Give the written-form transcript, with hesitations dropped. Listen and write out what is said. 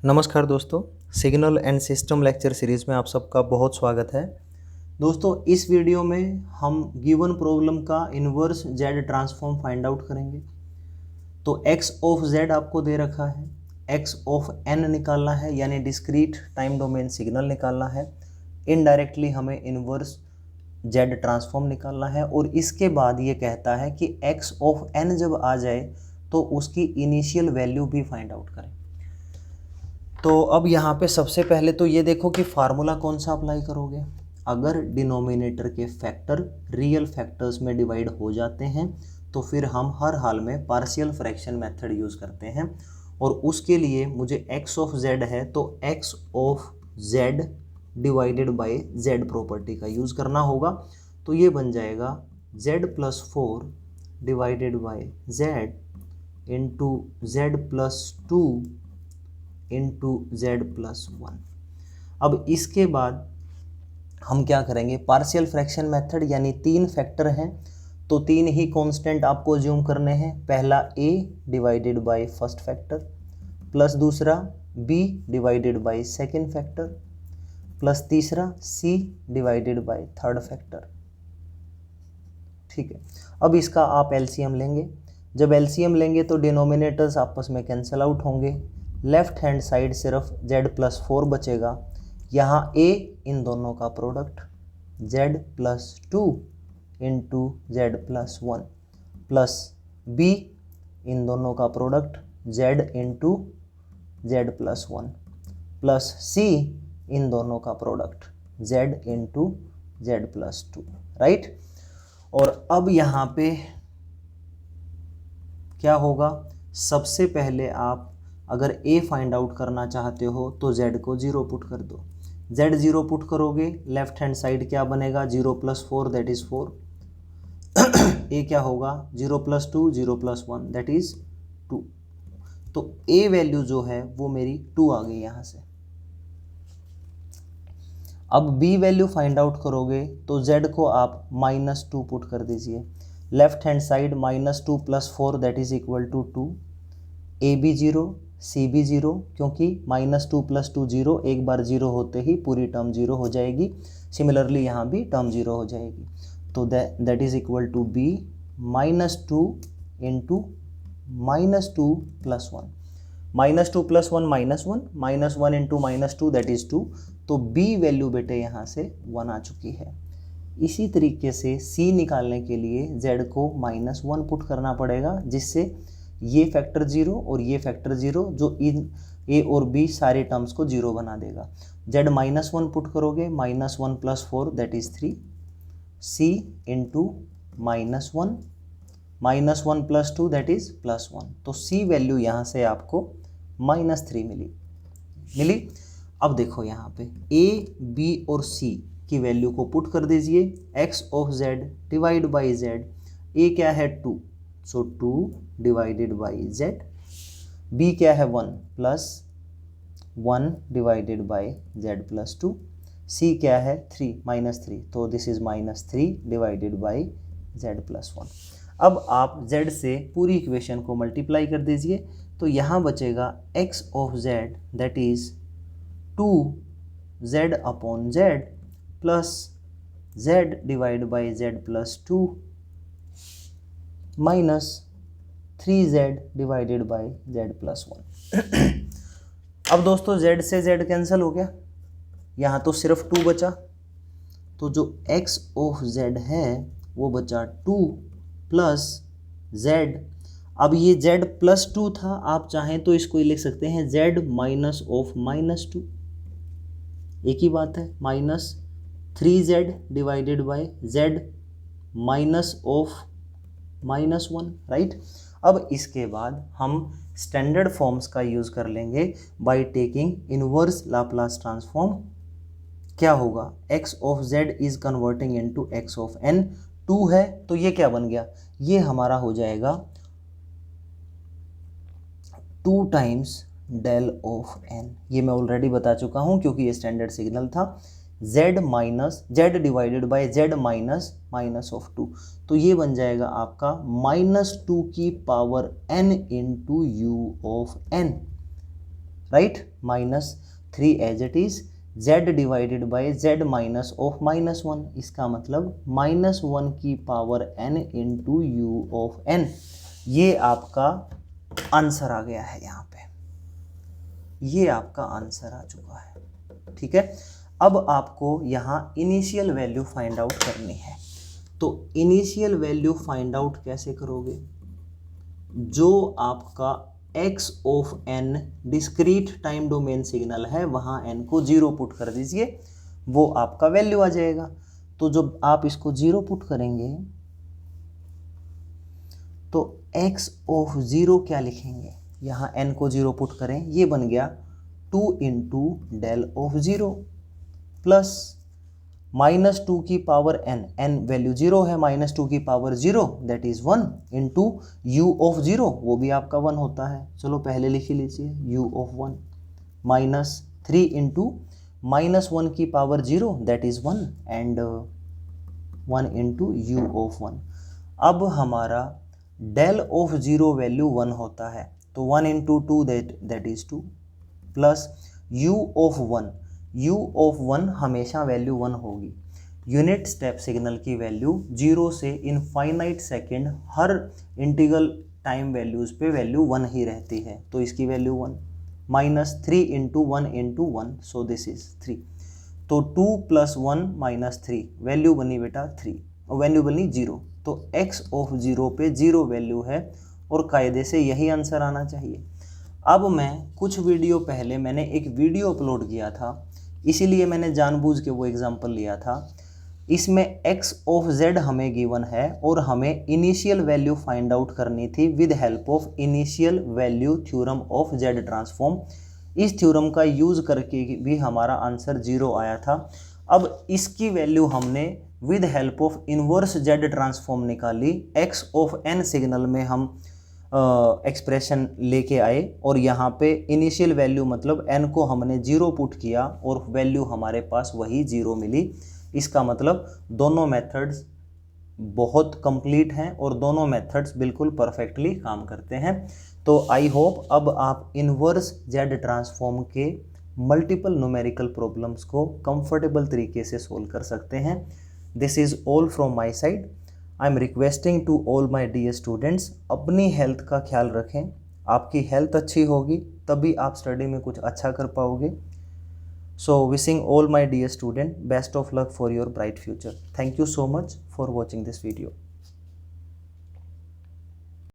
नमस्कार दोस्तों, signal and system lecture series में आप सबका बहुत स्वागत है। दोस्तों, इस वीडियो में हम गिवन प्रॉब्लम का inverse Z transform find out करेंगे। तो x ऑफ z आपको दे रखा है, x ऑफ n निकालना है, यानी डिस्क्रीट टाइम डोमेन सिग्नल निकालना है। इनडायरेक्टली हमें इन्वर्स जेड ट्रांसफॉर्म निकालना है और इसके बाद ये कहता है कि x ऑफ n जब आ जाए तो उसकी इनिशियल वैल्यू भी फाइंड आउट करें। तो अब यहाँ पे सबसे पहले तो ये देखो कि फार्मूला कौन सा अप्लाई करोगे। अगर डिनोमिनेटर के फैक्टर रियल फैक्टर्स में डिवाइड हो जाते हैं तो फिर हम हर हाल में पार्शियल फ्रैक्शन मेथड यूज़ करते हैं और उसके लिए मुझे x ऑफ z है तो x of z divided by z property का यूज़ करना होगा। तो ये बन जाएगा z+4 divided by z into z+2 into z+1। अब इसके बाद हम क्या करेंगे, पार्शियल फ्रैक्शन मेथड, यानी तीन फैक्टर हैं तो तीन ही कांस्टेंट आपको अज्यूम करने हैं। पहला a divided by first factor plus दूसरा b divided by second factor plus तीसरा c divided by third factor. ठीक है, अब इसका आप एलसीएम लेंगे। जब एलसीएम लेंगे तो डिनोमिनेटर्स आपस में कैंसिल आउट होंगे। लेफ्ट हैंड साइड सिर्फ z+4 बचेगा। यहाँ a इन दोनों का product z+2 into z+1 plus b इन दोनों का product z into z+1 plus c इन दोनों का product z into z+2। Right, और अब यहाँ पे क्या होगा, सबसे पहले आप अगर a फाइंड आउट करना चाहते हो तो z को 0 पुट कर दो। z 0 पुट करोगे, लेफ्ट हैंड साइड क्या बनेगा, 0+4 दैट इज 4। a क्या होगा, 0+2 0+1 दैट इज 2। तो a वैल्यू जो है वो मेरी 2 आ गई यहाँ से। अब b वैल्यू फाइंड आउट करोगे तो z को आप -2 पुट कर दीजिए। Left hand side -2 + 4 that is equal to 2। a भी 0 c भी 0, क्योंकि -2 + 2 0, एक बार 0 होते ही पूरी टर्म 0 हो जाएगी। सिमिलरली यहाँ भी टर्म 0 हो जाएगी। तो that is equal to b -2 into -2 + 1, -2 + 1 -1, -1 into -2 that is 2। तो b वैल्यू बेटे यहाँ से 1 आ चुकी है। इसी तरीके से c निकालने के लिए z को -1 पुट करना पड़ेगा, जिससे ये फैक्टर 0 और ये फैक्टर 0 जो इन a और b सारे टर्म्स को 0 बना देगा। z -1 पुट करोगे, -1 + 4 that is 3, c into -1, -1 + 2 that is +1। तो c वैल्यू यहाँ से आपको -3 मिली। अब देखो यहाँ पे a, b और c की वैल्यू को पुट कर दीजिए। x of z divide by z, a क्या है 2, सो 2 डिवाइडेड बाई z, b क्या है 1 plus 1 divided by z+2, c क्या है 3 -3, तो this is -3 divided by z+1। अब आप z से पूरी इक्वेशन को मल्टीप्लाई कर दीजिए तो यहाँ बचेगा x of z that is 2z/z plus z divide by z+2 minus 3z divided by z+1। अब दोस्तों z से z कैंसिल हो गया, यहाँ तो सिर्फ 2 बचा। तो जो x ऑफ z है वो बचा 2 प्लस z। अब ये z+2 था, आप चाहें तो इसको लिख सकते हैं z माइनस ऑफ -2, एक ही बात है, -3z divided by z minus of -1। Right, अब इसके बाद हम स्टैंडर्ड फॉर्म्स का यूज़ कर लेंगे by taking inverse Laplace transform. क्या होगा, x of z is converting into x of n। 2 है तो ये क्या बन गया, ये हमारा हो जाएगा 2 टाइम्स डेल ऑफ n। ये मैं ऑलरेडी बता चुका हूँ क्योंकि ये स्टैंडर्ड सिग्नल था। z divided by z minus of 2, तो ये बन जाएगा आपका -2 की power n into u of n। Right, -3 as it is, z divided by z minus of -1, इसका मतलब -1 की power n into u of n। ये आपका आंसर आ गया है यहाँ पे, ये आपका आंसर आ चुका है। ठीक है, अब आपको यहाँ इनिशियल वैल्यू फाइंड आउट करनी है। तो इनिशियल वैल्यू फाइंड आउट कैसे करोगे? जो आपका x of n discrete time domain signal है वहाँ n को 0 पुट कर दीजिए, वो आपका वैल्यू आ जाएगा। तो जब आप इसको 0 पुट करेंगे तो x ऑफ 0 क्या लिखेंगे? यहाँ n को 0 पुट करें, ये बन गया 2 इंटू डेल ऑफ 0 प्लस -2 की पावर n वैल्यू 0 है, -2 की power 0 that is 1 into u of 0, वो भी आपका 1 होता है। चलो पहले लिख ही लीजिए u ऑफ 1 -3 इंटू -1 की power 0 that is 1 and 1 into u of 1। अब हमारा डेल ऑफ 0 वैल्यू 1 होता है, तो 1 into 2 that is 2 plus u of 1, u of 1 हमेशा वैल्यू 1 होगी। यूनिट स्टेप सिग्नल की वैल्यू 0 से इनफाइनाइट सेकेंड हर इंटीग्रल टाइम वैल्यूज पे वैल्यू 1 ही रहती है, तो इसकी value 1 -3 into 1 into 1, so this is 3। तो 2 + 1 -3 वैल्यू बनी बेटा 3 और वैल्यू बनी 0, तो x ऑफ 0 पे 0 वैल्यू है और कायदे से यही आंसर आना चाहिए। अब मैं कुछ वीडियो पहले मैंने एक वीडियो अपलोड किया था, इसीलिए मैंने जानबूझ के वो एग्जांपल लिया था। इसमें x ऑफ z हमें गिवन है और हमें इनिशियल वैल्यू फाइंड आउट करनी थी with help of initial value theorem of z transform. इस थ्योरम का यूज़ करके भी हमारा आंसर 0 आया था। अब इसकी वैल्यू हमने with help of inverse z transform निकाली, x ऑफ n सिग्नल में हम एक्सप्रेशन लेके आए और यहाँ पे इनिशियल वैल्यू मतलब n को हमने 0 पुट किया और वैल्यू हमारे पास वही 0 मिली। इसका मतलब दोनों मेथड्स बहुत कंप्लीट हैं और दोनों मेथड्स बिल्कुल परफेक्टली काम करते हैं। तो आई होप अब आप इन्वर्स z ट्रांसफॉर्म के मल्टीपल न्यूमेरिकल प्रॉब्लम्स को कंफर्टेबल तरीके से सोल्व कर सकते हैं। This is all from my side. I am requesting to all my dear students, अपनी हेल्थ का ख्याल रखें। आपकी हेल्थ अच्छी होगी तभी आप स्टडी में कुछ अच्छा कर पाओगे। So wishing all my dear student best of luck for your bright future. Thank you so much for watching this video.